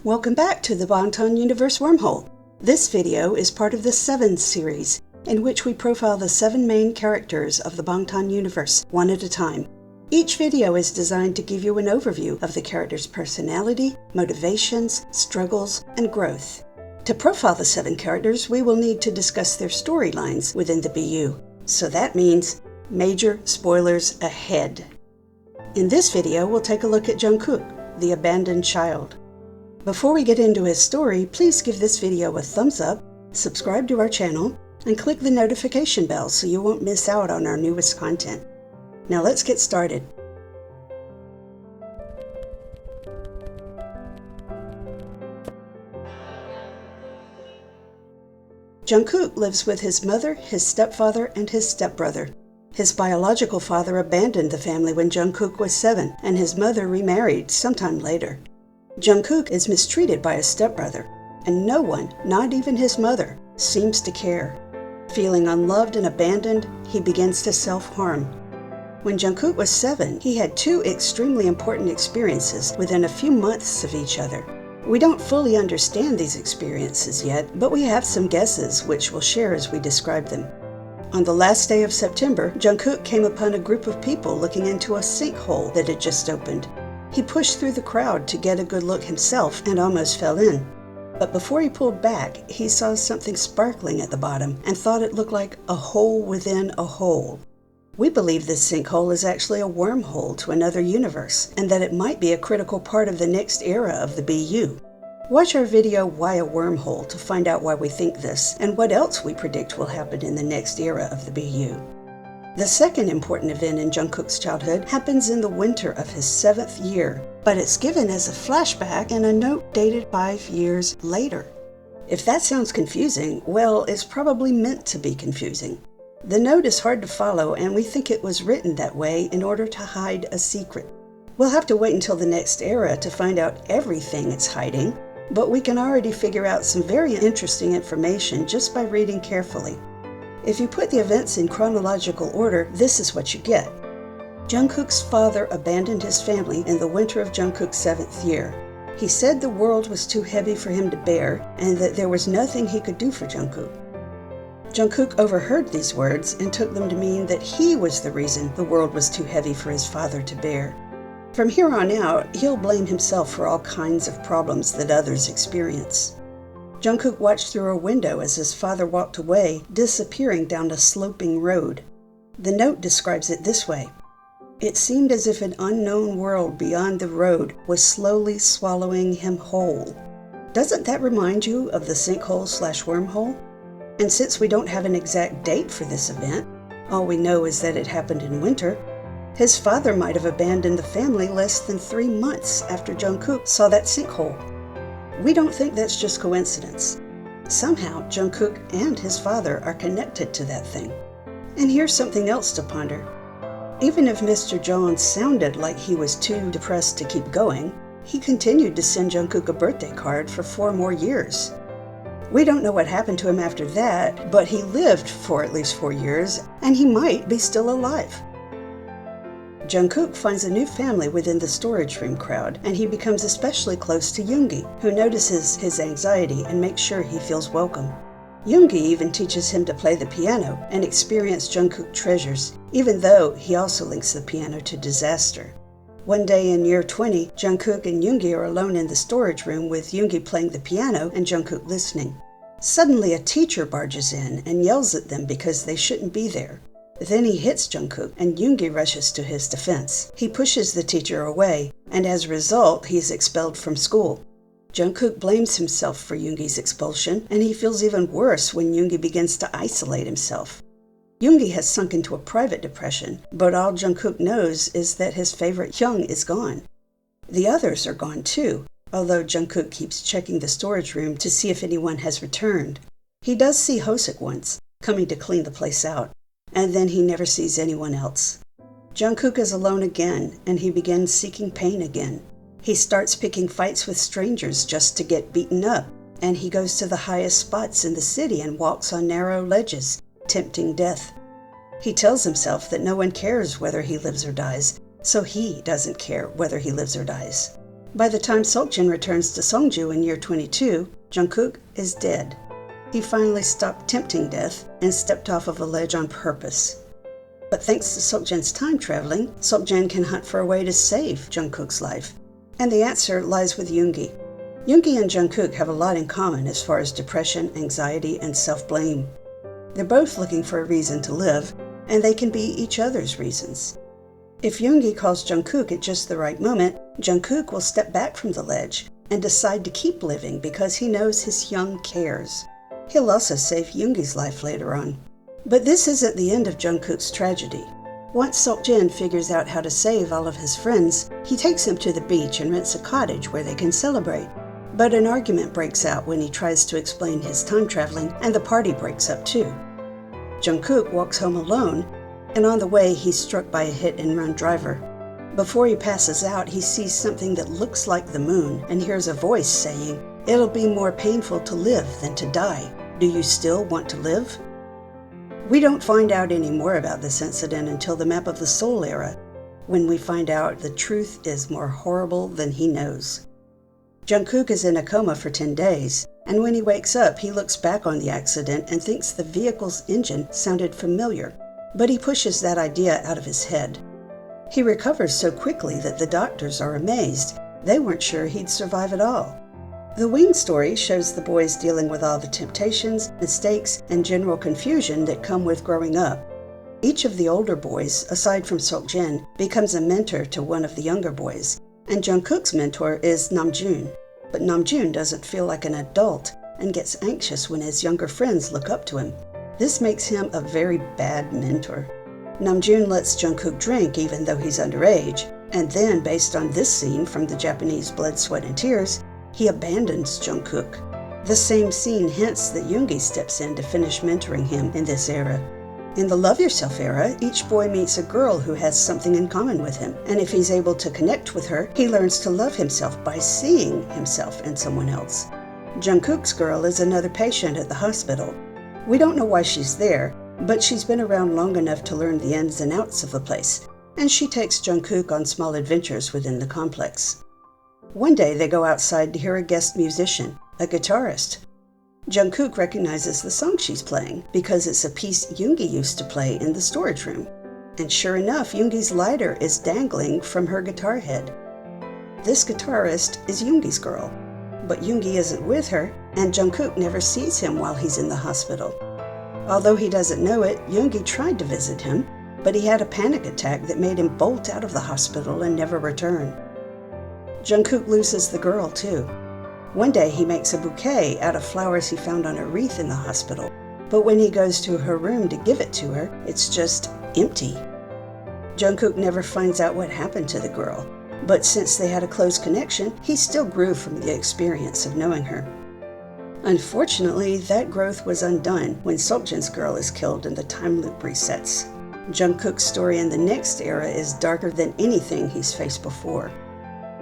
Welcome back to the Bangtan Universe wormhole. This video is part of the 7 series, in which we profile the 7 main characters of the Bangtan Universe, one at a time. Each video is designed to give you an overview of the character's personality, motivations, struggles, and growth. To profile the 7 characters, we will need to discuss their storylines within the BU. So that means major spoilers ahead. In this video, we'll take a look at Jungkook, the abandoned child. Before we get into his story, please give this video a thumbs up, subscribe to our channel, and click the notification bell so you won't miss out on our newest content. Now let's get started. Jungkook lives with his mother, his stepfather, and his stepbrother. His biological father abandoned the family when Jungkook was 7, and his mother remarried sometime later. Jungkook is mistreated by his stepbrother, and no one, not even his mother, seems to care. Feeling unloved and abandoned, he begins to self-harm. When Jungkook was 7, he had 2 extremely important experiences within a few months of each other. We don't fully understand these experiences yet, but we have some guesses which we'll share as we describe them. On the last day of September, Jungkook came upon a group of people looking into a sinkhole that had just opened. He pushed through the crowd to get a good look himself and almost fell in. But before he pulled back, he saw something sparkling at the bottom and thought it looked like a hole within a hole. We believe this sinkhole is actually a wormhole to another universe, and that it might be a critical part of the next era of the BU. Watch our video Why a Wormhole to find out why we think this and what else we predict will happen in the next era of the BU. The second important event in Jungkook's childhood happens in the winter of his 7th year, but it's given as a flashback in a note dated 5 years later. If that sounds confusing, well, it's probably meant to be confusing. The note is hard to follow, and we think it was written that way in order to hide a secret. We'll have to wait until the next era to find out everything it's hiding, but we can already figure out some very interesting information just by reading carefully. If you put the events in chronological order, this is what you get. Jungkook's father abandoned his family in the winter of Jungkook's 7th year. He said the world was too heavy for him to bear and that there was nothing he could do for Jungkook. Jungkook overheard these words and took them to mean that he was the reason the world was too heavy for his father to bear. From here on out, he'll blame himself for all kinds of problems that others experience. Jungkook watched through a window as his father walked away, disappearing down a sloping road. The note describes it this way: "It seemed as if an unknown world beyond the road was slowly swallowing him whole." Doesn't that remind you of the sinkhole/wormhole? And since we don't have an exact date for this event, all we know is that it happened in winter, his father might have abandoned the family less than 3 months after Jungkook saw that sinkhole. We don't think that's just coincidence. Somehow, Jungkook and his father are connected to that thing. And here's something else to ponder. Even if Mr. Jones sounded like he was too depressed to keep going, he continued to send Jungkook a birthday card for 4 more years. We don't know what happened to him after that, but he lived for at least 4 years, and he might be still alive. Jungkook finds a new family within the storage room crowd, and he becomes especially close to Yoongi, who notices his anxiety and makes sure he feels welcome. Yoongi even teaches him to play the piano, an experience Jungkook treasures, even though he also links the piano to disaster. One day in year 20, Jungkook and Yoongi are alone in the storage room with Yoongi playing the piano and Jungkook listening. Suddenly a teacher barges in and yells at them because they shouldn't be there. Then he hits Jungkook, and Yoongi rushes to his defense. He pushes the teacher away, and as a result, he is expelled from school. Jungkook blames himself for Yoongi's expulsion, and he feels even worse when Yoongi begins to isolate himself. Yoongi has sunk into a private depression, but all Jungkook knows is that his favorite Hyung is gone. The others are gone too, although Jungkook keeps checking the storage room to see if anyone has returned. He does see Hosik once, coming to clean the place out, and then he never sees anyone else. Jungkook is alone again, and he begins seeking pain again. He starts picking fights with strangers just to get beaten up, and he goes to the highest spots in the city and walks on narrow ledges, tempting death. He tells himself that no one cares whether he lives or dies, so he doesn't care whether he lives or dies. By the time Seokjin returns to Songju in year 22, Jungkook is dead. He finally stopped tempting death and stepped off of a ledge on purpose. But thanks to Seokjin's time traveling, Seokjin can hunt for a way to save Jungkook's life. And the answer lies with Yoongi. Yoongi and Jungkook have a lot in common as far as depression, anxiety, and self-blame. They're both looking for a reason to live, and they can be each other's reasons. If Yoongi calls Jungkook at just the right moment, Jungkook will step back from the ledge and decide to keep living because he knows his Hyung cares. He'll also save Yoongi's life later on. But this isn't the end of Jungkook's tragedy. Once Seokjin figures out how to save all of his friends, he takes them to the beach and rents a cottage where they can celebrate. But an argument breaks out when he tries to explain his time traveling, and the party breaks up too. Jungkook walks home alone, and on the way he's struck by a hit-and-run driver. Before he passes out, he sees something that looks like the moon and hears a voice saying, "It'll be more painful to live than to die. Do you still want to live?" We don't find out any more about this incident until the map of the Soul Era, when we find out the truth is more horrible than he knows. Jungkook is in a coma for 10 days, and when he wakes up, he looks back on the accident and thinks the vehicle's engine sounded familiar, but he pushes that idea out of his head. He recovers so quickly that the doctors are amazed. They weren't sure he'd survive at all. The Wing story shows the boys dealing with all the temptations, mistakes, and general confusion that come with growing up. Each of the older boys, aside from Seokjin, becomes a mentor to one of the younger boys, and Jungkook's mentor is Namjoon. But Namjoon doesn't feel like an adult and gets anxious when his younger friends look up to him. This makes him a very bad mentor. Namjoon lets Jungkook drink even though he's underage, and then, based on this scene from the Japanese Blood, Sweat, and Tears, he abandons Jungkook. The same scene hints that Yoongi steps in to finish mentoring him in this era. In the Love Yourself era, each boy meets a girl who has something in common with him, and if he's able to connect with her, he learns to love himself by seeing himself in someone else. Jungkook's girl is another patient at the hospital. We don't know why she's there, but she's been around long enough to learn the ins and outs of the place, and she takes Jungkook on small adventures within the complex. One day they go outside to hear a guest musician, a guitarist. Jungkook recognizes the song she's playing because it's a piece Yoongi used to play in the storage room. And sure enough, Yoongi's lighter is dangling from her guitar head. This guitarist is Yoongi's girl, but Yoongi isn't with her, and Jungkook never sees him while he's in the hospital. Although he doesn't know it, Yoongi tried to visit him, but he had a panic attack that made him bolt out of the hospital and never return. Jungkook loses the girl too. One day he makes a bouquet out of flowers he found on a wreath in the hospital, but when he goes to her room to give it to her, it's just empty. Jungkook never finds out what happened to the girl, but since they had a close connection, he still grew from the experience of knowing her. Unfortunately, that growth was undone when Seokjin's girl is killed and the time loop resets. Jungkook's story in the next era is darker than anything he's faced before.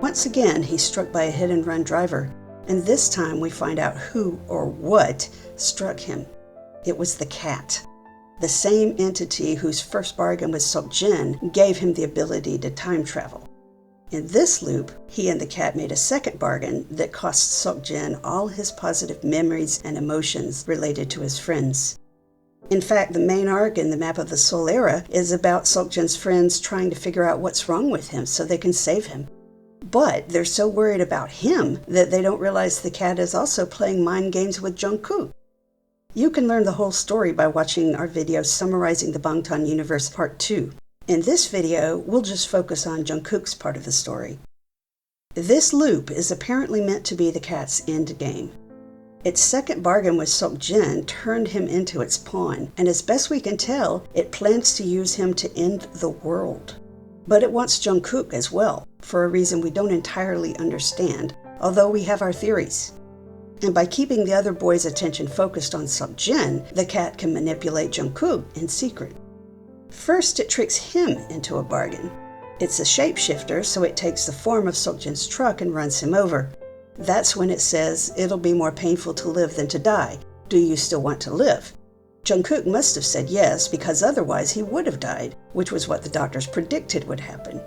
Once again, he's struck by a hit-and-run driver, and this time we find out who or what struck him. It was the cat. The same entity whose first bargain with Seokjin gave him the ability to time travel. In this loop, he and the cat made a second bargain that cost Seokjin all his positive memories and emotions related to his friends. In fact, the main arc in the Map of the Soul Era is about Seokjin's friends trying to figure out what's wrong with him so they can save him. But they're so worried about him that they don't realize the cat is also playing mind games with Jungkook. You can learn the whole story by watching our video summarizing the Bangtan Universe Part 2. In this video, we'll just focus on Jungkook's part of the story. This loop is apparently meant to be the cat's end game. Its second bargain with Seokjin turned him into its pawn, and as best we can tell, it plans to use him to end the world. But it wants Jungkook as well, for a reason we don't entirely understand, although we have our theories. And by keeping the other boys' attention focused on Seokjin, the cat can manipulate Jungkook in secret. First, it tricks him into a bargain. It's a shapeshifter, so it takes the form of Seokjin's truck and runs him over. That's when it says, "It'll be more painful to live than to die. Do you still want to live?" Jungkook must have said yes, because otherwise he would have died, which was what the doctors predicted would happen.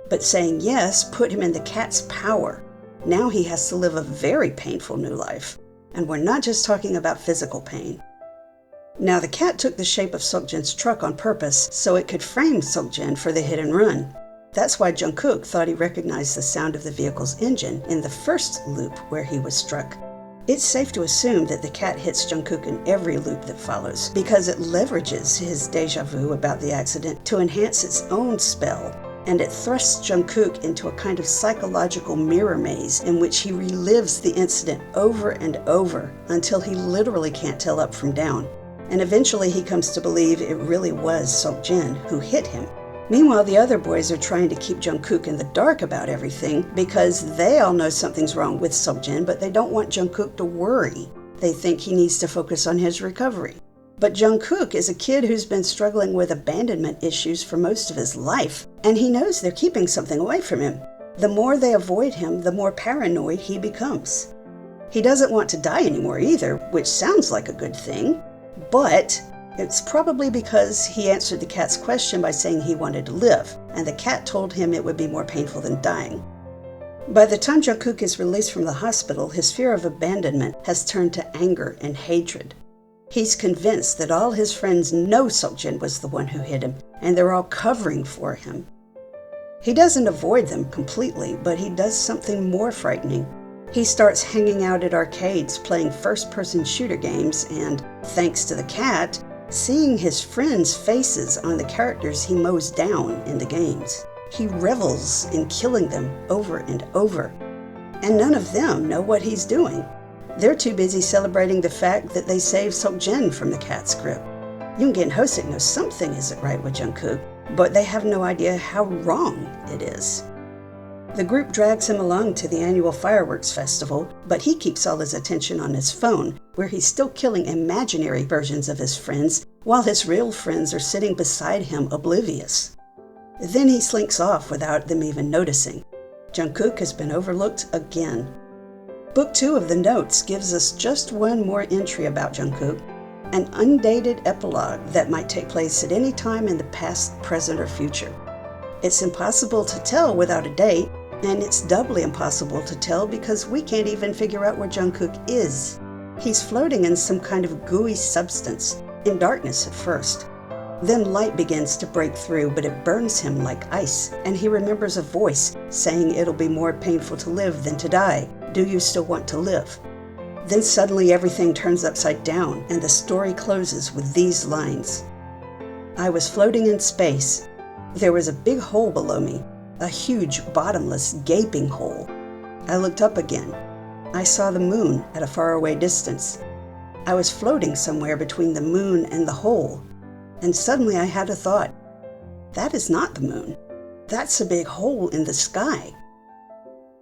But saying yes put him in the cat's power. Now he has to live a very painful new life. And we're not just talking about physical pain. Now the cat took the shape of Seokjin's truck on purpose so it could frame Seokjin for the hit and run. That's why Jungkook thought he recognized the sound of the vehicle's engine in the first loop where he was struck. It's safe to assume that the cat hits Jungkook in every loop that follows because it leverages his déjà vu about the accident to enhance its own spell, and it thrusts Jungkook into a kind of psychological mirror maze in which he relives the incident over and over until he literally can't tell up from down. And eventually he comes to believe it really was Seokjin who hit him. Meanwhile, the other boys are trying to keep Jungkook in the dark about everything because they all know something's wrong with Seokjin, but they don't want Jungkook to worry. They think he needs to focus on his recovery. But Jungkook is a kid who's been struggling with abandonment issues for most of his life, and he knows they're keeping something away from him. The more they avoid him, the more paranoid he becomes. He doesn't want to die anymore either, which sounds like a good thing, but it's probably because he answered the cat's question by saying he wanted to live, and the cat told him it would be more painful than dying. By the time Jungkook is released from the hospital, his fear of abandonment has turned to anger and hatred. He's convinced that all his friends know Seokjin was the one who hit him, and they're all covering for him. He doesn't avoid them completely, but he does something more frightening. He starts hanging out at arcades playing first-person shooter games and, thanks to the cat, seeing his friends' faces on the characters he mows down in the games. He revels in killing them over and over, and none of them know what he's doing. They're too busy celebrating the fact that they saved Seokjin from the cat's grip. Yoongi and Hosik know something isn't right with Jungkook, but they have no idea how wrong it is. The group drags him along to the annual fireworks festival, but he keeps all his attention on his phone, where he's still killing imaginary versions of his friends, while his real friends are sitting beside him oblivious. Then he slinks off without them even noticing. Jungkook has been overlooked again. Book 2 of the notes gives us just one more entry about Jungkook, an undated epilogue that might take place at any time in the past, present, or future. It's impossible to tell without a date, and it's doubly impossible to tell because we can't even figure out where Jungkook is. He's floating in some kind of gooey substance, in darkness at first. Then light begins to break through, but it burns him like ice, and he remembers a voice saying it'll be more painful to live than to die. Do you still want to live? Then suddenly everything turns upside down, and the story closes with these lines. I was floating in space. There was a big hole below me, a huge, bottomless, gaping hole. I looked up again. I saw the moon at a faraway distance. I was floating somewhere between the moon and the hole, and suddenly I had a thought. That is not the moon. That's a big hole in the sky.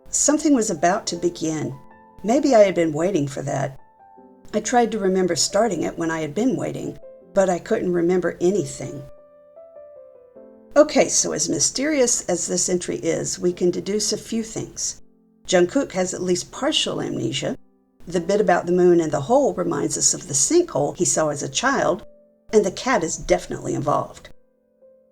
Something was about to begin. Maybe I had been waiting for that. I tried to remember starting it when I had been waiting, but I couldn't remember anything. Okay, so as mysterious as this entry is, we can deduce a few things. Jungkook has at least partial amnesia. The bit about the moon and the hole reminds us of the sinkhole he saw as a child, and the cat is definitely involved.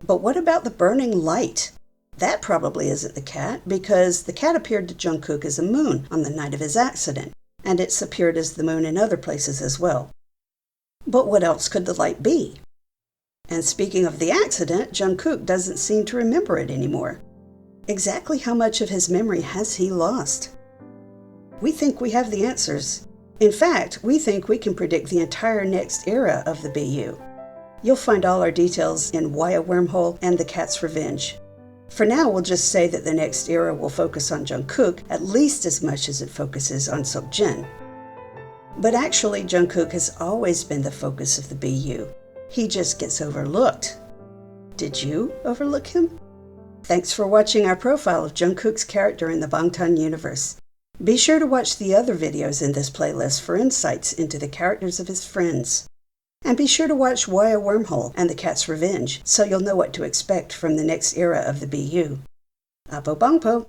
But what about the burning light? That probably isn't the cat, because the cat appeared to Jungkook as a moon on the night of his accident, and it's appeared as the moon in other places as well. But what else could the light be? And speaking of the accident, Jungkook doesn't seem to remember it anymore. Exactly how much of his memory has he lost? We think we have the answers. In fact, we think we can predict the entire next era of the BU. You'll find all our details in HYYH Wormhole and The Cat's Revenge. For now, we'll just say that the next era will focus on Jungkook at least as much as it focuses on Seokjin. But actually, Jungkook has always been the focus of the BU. He just gets overlooked. Did you overlook him? Thanks for watching our profile of Jungkook's character in the Bangtan Universe. Be sure to watch the other videos in this playlist for insights into the characters of his friends. And be sure to watch HYYH Wormhole and The Cat's Revenge so you'll know what to expect from the next era of the BU. Apo Bangpo!